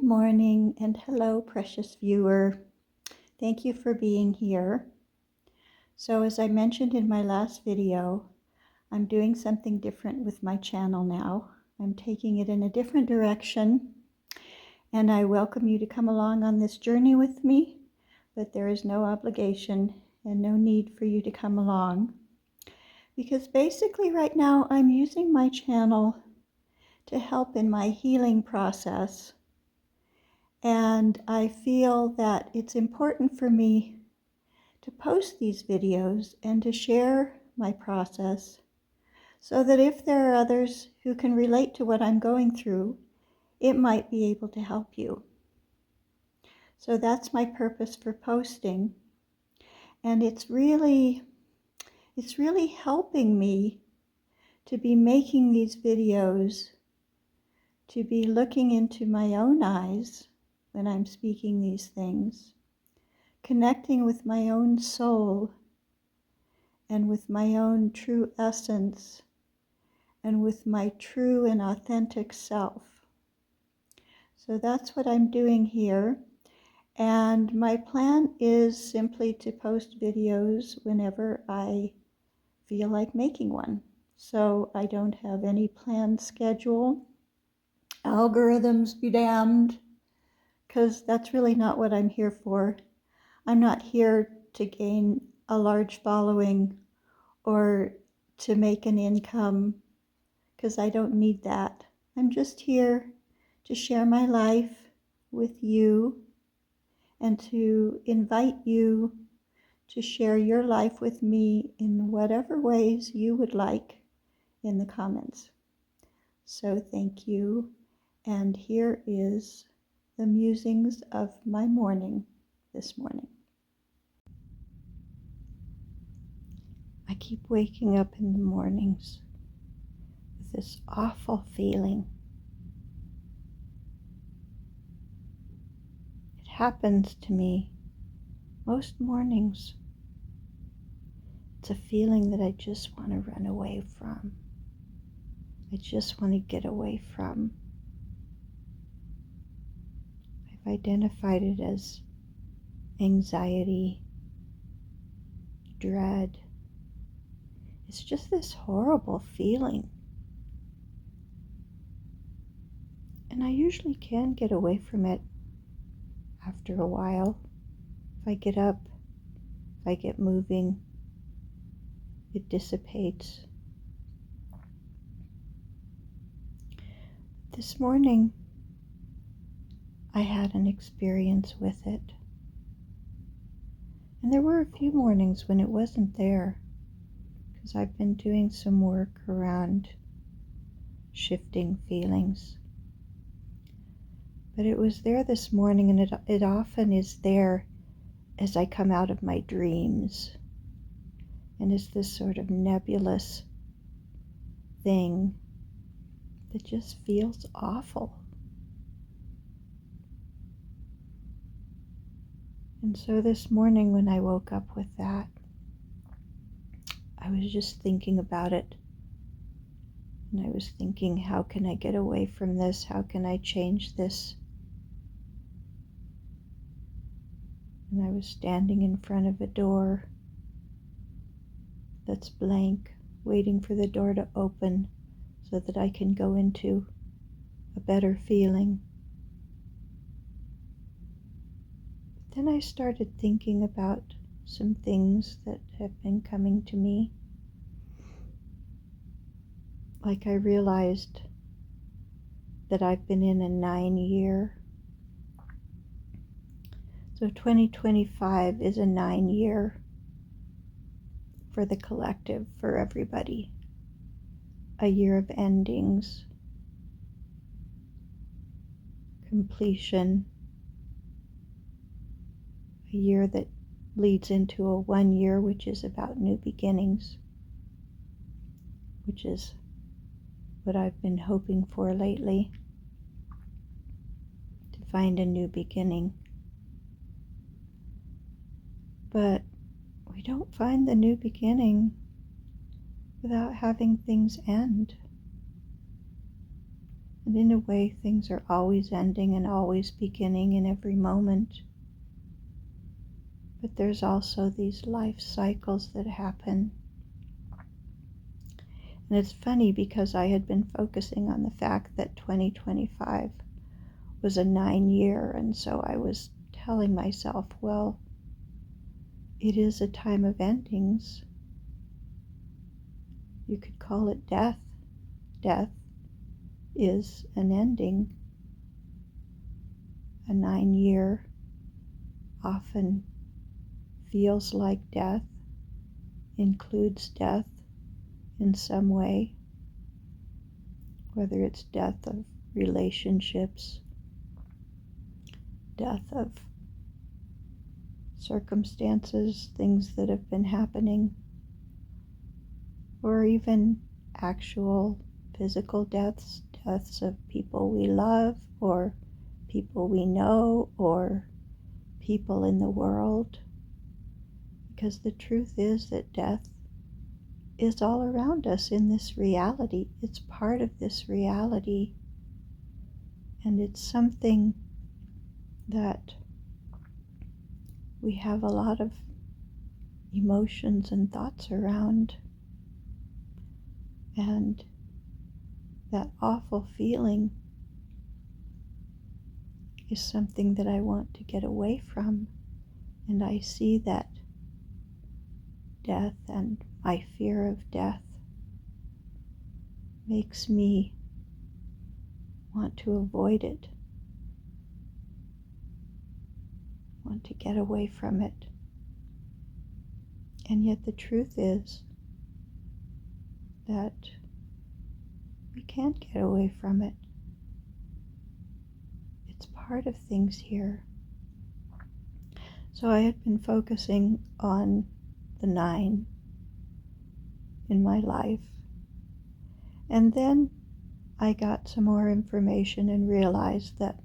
morning and hello, precious viewer. Thank you for being here. So as I mentioned in my last video, I'm doing something different with my channel now. I'm taking it in a different direction, and I welcome you to come along on this journey with me, but there is no obligation and no need for you to come along. Because basically right now I'm using my channel to help in my healing process. And I feel that it's important for me to post these videos and to share my process so that if there are others who can relate to what I'm going through, it might be able to help you. So that's my purpose for posting. And it's really helping me to be making these videos, to be looking into my own eyes when I'm speaking these things, connecting with my own soul and with my own true essence and with my true and authentic self. So that's what I'm doing here. And my plan is simply to post videos whenever I feel like making one. So I don't have any planned schedule. Algorithms be damned, because that's really not what I'm here for. I'm not here to gain a large following or to make an income, because I don't need that. I'm just here to share my life with you and to invite you to share your life with me in whatever ways you would like in the comments. So thank you. And here is the musings of my morning this morning. I keep waking up in the mornings with this awful feeling. It happens to me most mornings. It's a feeling that I just want to run away from. I just want to get away from. I've identified it as anxiety, dread. It's just this horrible feeling. And I usually can get away from it after a while. If I get up, if I get moving, it dissipates. This morning, I had an experience with it. And there were a few mornings when it wasn't there, because I've been doing some work around shifting feelings. But it was there this morning, and it often is there as I come out of my dreams. And it's this sort of nebulous thing that just feels awful. And so this morning when I woke up with that, I was just thinking about it. And I was thinking, how can I get away from this? How can I change this? And I was standing in front of a door that's blank, waiting for the door to open so that I can go into a better feeling. But then I started thinking about some things that have been coming to me. Like I realized that I've been in a 9-year. So 2025 is a 9-year for the collective, for everybody. A year of endings, completion, a year that leads into a 1 year, which is about new beginnings, which is what I've been hoping for lately, to find a new beginning. But we don't find the new beginning without having things end. And in a way, things are always ending and always beginning in every moment. But there's also these life cycles that happen. And it's funny because I had been focusing on the fact that 2025 was a 9-year, and so I was telling myself, well, it is a time of endings. You could call it death. Death is an ending. A 9-year often feels like death, includes death in some way, whether it's death of relationships, death of circumstances, things that have been happening, or even actual physical deaths, deaths of people we love, or people we know, or people in the world. Because the truth is that death is all around us in this reality. It's part of this reality. And it's something that we have a lot of emotions and thoughts around. And that awful feeling is something that I want to get away from. And I see that death and my fear of death makes me want to avoid it, want to get away from it. And yet the truth is that we can't get away from it. It's part of things here. So I had been focusing on the 9 in my life. And then I got some more information and realized that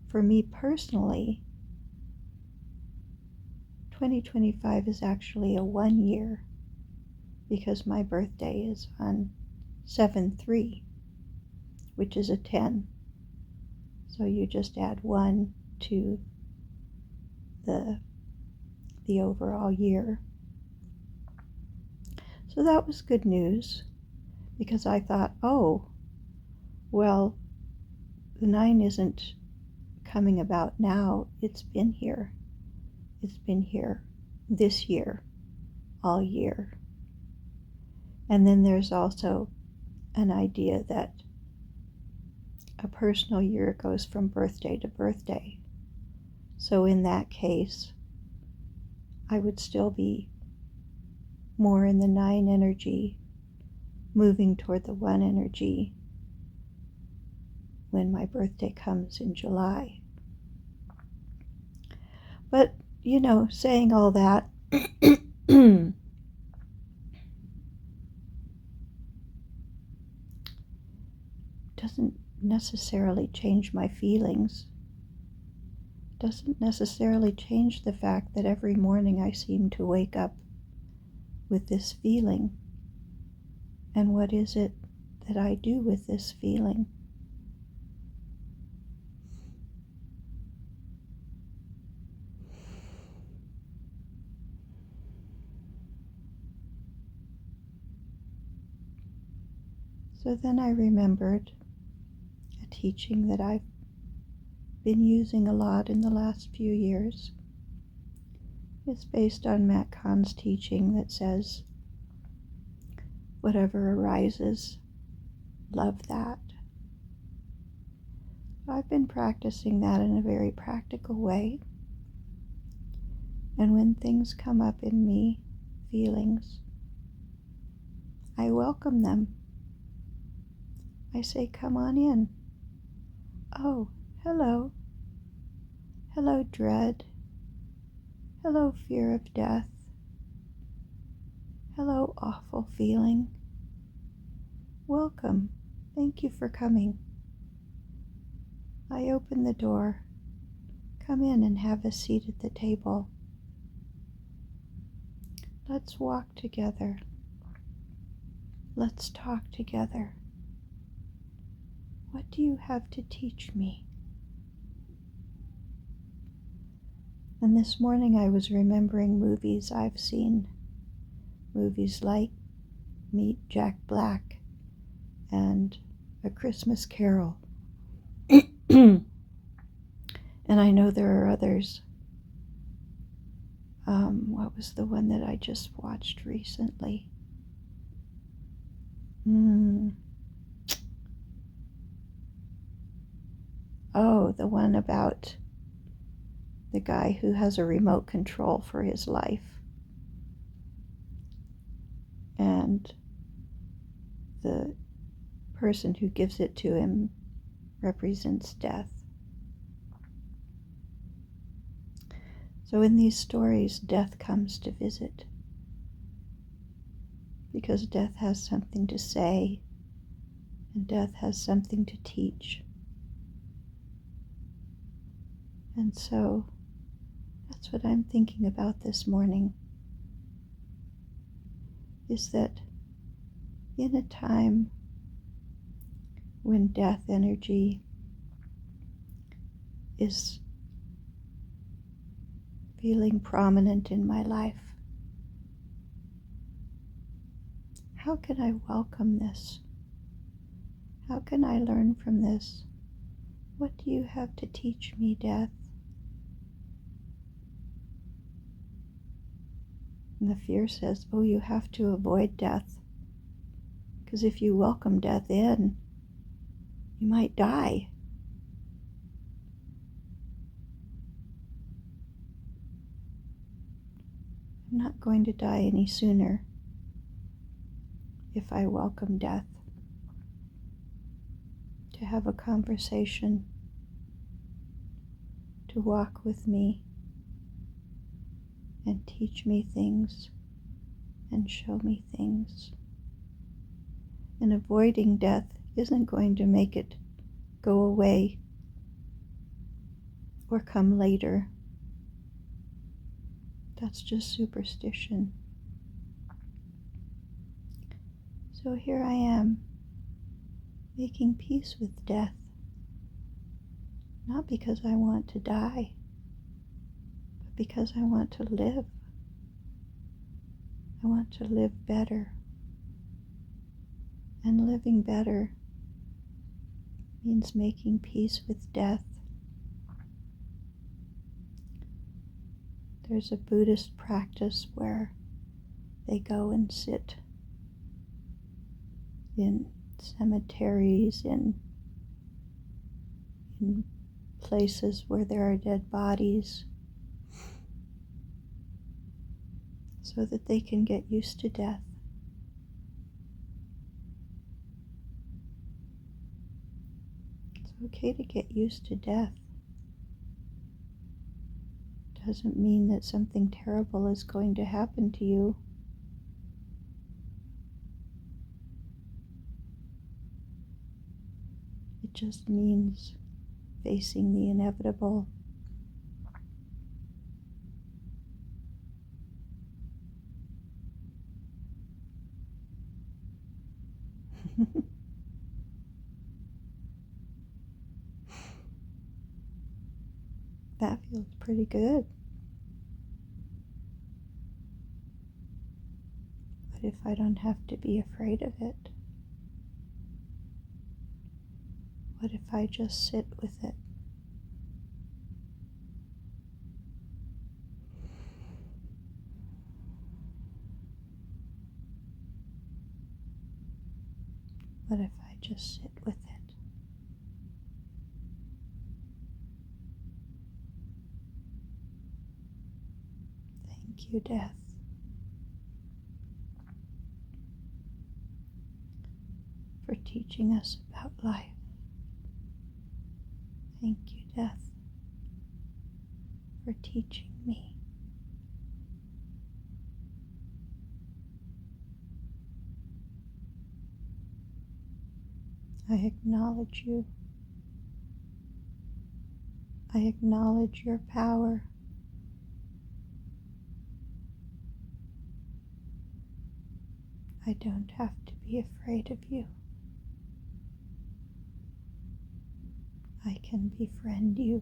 for me personally, 2025 is actually a 1 year because my birthday is on 7/3, which is a 10. So you just add 1 to the overall year. So that was good news because I thought, oh, well, the 9 isn't coming about now. It's been here. It's been here this year, all year. And then there's also an idea that a personal year goes from birthday to birthday. So in that case, I would still be more in the 9 energy, moving toward the 1 energy when my birthday comes in July. But, saying all that, doesn't necessarily change my feelings. Doesn't necessarily change the fact that every morning I seem to wake up with this feeling. And what is it that I do with this feeling? So then I remembered a teaching that I've been using a lot in the last few years. It's based on Matt Kahn's teaching that says, whatever arises, love that. I've been practicing that in a very practical way. And when things come up in me, feelings, I welcome them. I say, come on in. Oh, hello. Hello, dread. Hello, fear of death. Hello, awful feeling. Welcome. Thank you for coming. I open the door. Come in and have a seat at the table. Let's walk together. Let's talk together. What do you have to teach me? And this morning I was remembering movies I've seen. Movies like Meet Jack Black and A Christmas Carol. And I know there are others. What was the one that I just watched recently? Oh, the one about the guy who has a remote control for his life. And the person who gives it to him represents death. So in these stories, death comes to visit, because death has something to say, and death has something to teach. And so that's what I'm thinking about this morning, is that in a time when death energy is feeling prominent in my life, how can I welcome this? How can I learn from this? What do you have to teach me, death? And the fear says, oh, you have to avoid death, because if you welcome death in, you might die. I'm not going to die any sooner if I welcome death, to have a conversation, to walk with me and teach me things and show me things. And avoiding death isn't going to make it go away or come later. That's just superstition. So here I am, making peace with death, not because I want to die, but because I want to live. I want to live better. And living better means making peace with death. There's a Buddhist practice where they go and sit in cemeteries, in places where there are dead bodies, so that they can get used to death. It's okay to get used to death. Doesn't mean that something terrible is going to happen to you. It just means facing the inevitable. That feels pretty good. What if I don't have to be afraid of it? What if I just sit with it? What if I just sit with it? Thank you, death, for teaching us about life. Thank you, death, for teaching me. I acknowledge you. I acknowledge your power. I don't have to be afraid of you. I can befriend you.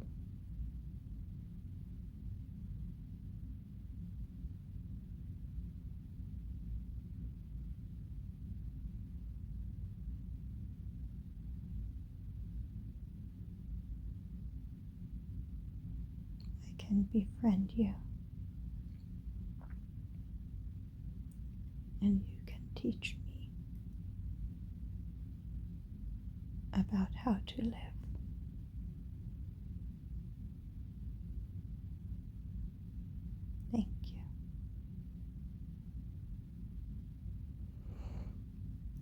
I can befriend you. And you can teach me about how to live. Thank you.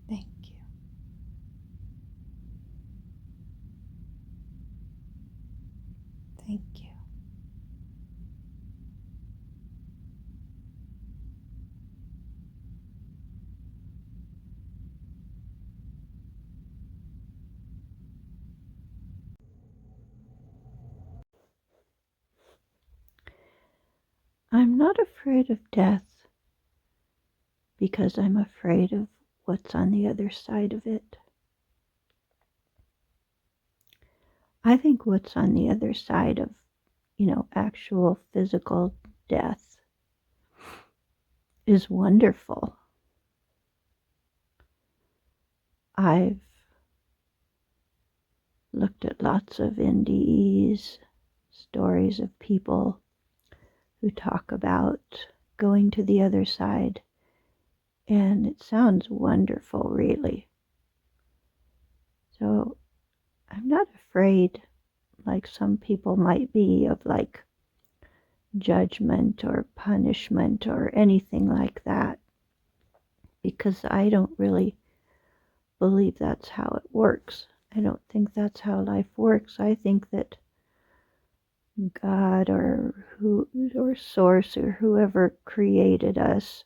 Thank you. Thank you. I'm not afraid of death because I'm afraid of what's on the other side of it. I think what's on the other side of, actual physical death is wonderful. I've looked at lots of NDEs, stories of people who talk about going to the other side, and it sounds wonderful, really. So I'm not afraid, like some people might be, of like judgment or punishment or anything like that, because I don't really believe that's how it works. I don't think that's how life works. I think that God or Source or whoever created us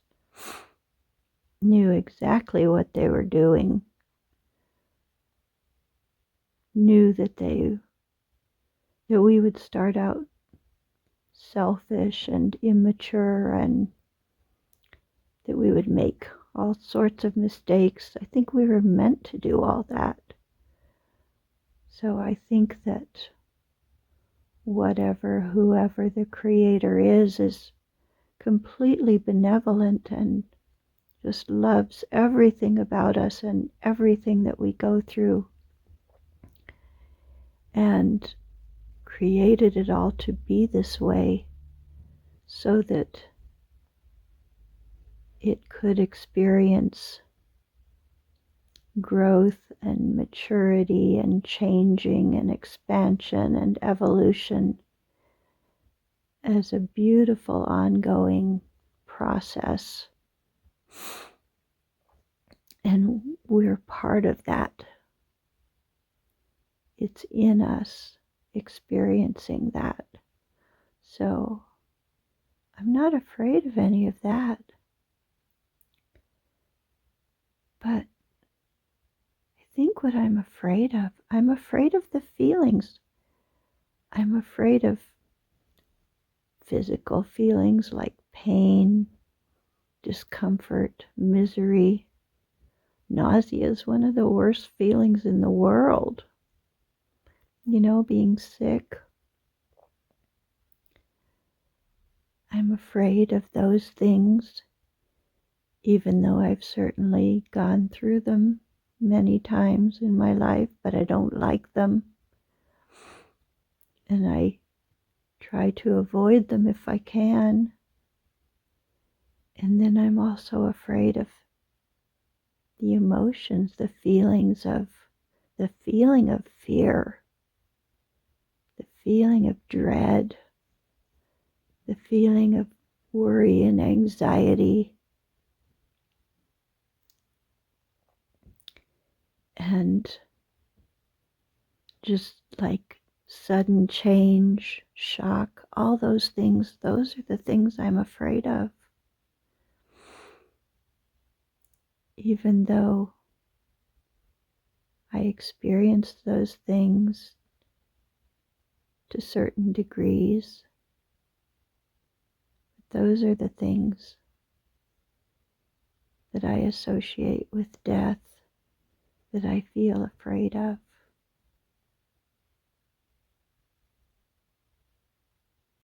knew exactly what they were doing, knew that we would start out selfish and immature, and that we would make all sorts of mistakes. I think we were meant to do all that. So I think that whoever the creator is completely benevolent and just loves everything about us and everything that we go through, and created it all to be this way so that it could experience growth and maturity and changing and expansion and evolution as a beautiful ongoing process. And we're part of that. It's in us experiencing that. So I'm not afraid of any of that. But I think what I'm afraid of the feelings. I'm afraid of physical feelings like pain, discomfort, misery. Nausea is one of the worst feelings in the world. Being sick. I'm afraid of those things, even though I've certainly gone through them many times in my life, but I don't like them. And I try to avoid them if I can. And then I'm also afraid of the emotions, the feeling of fear, the feeling of dread, the feeling of worry and anxiety, and just like sudden change, shock, all those things. Those are the things I'm afraid of. Even though I experience those things to certain degrees, those are the things that I associate with death, that I feel afraid of.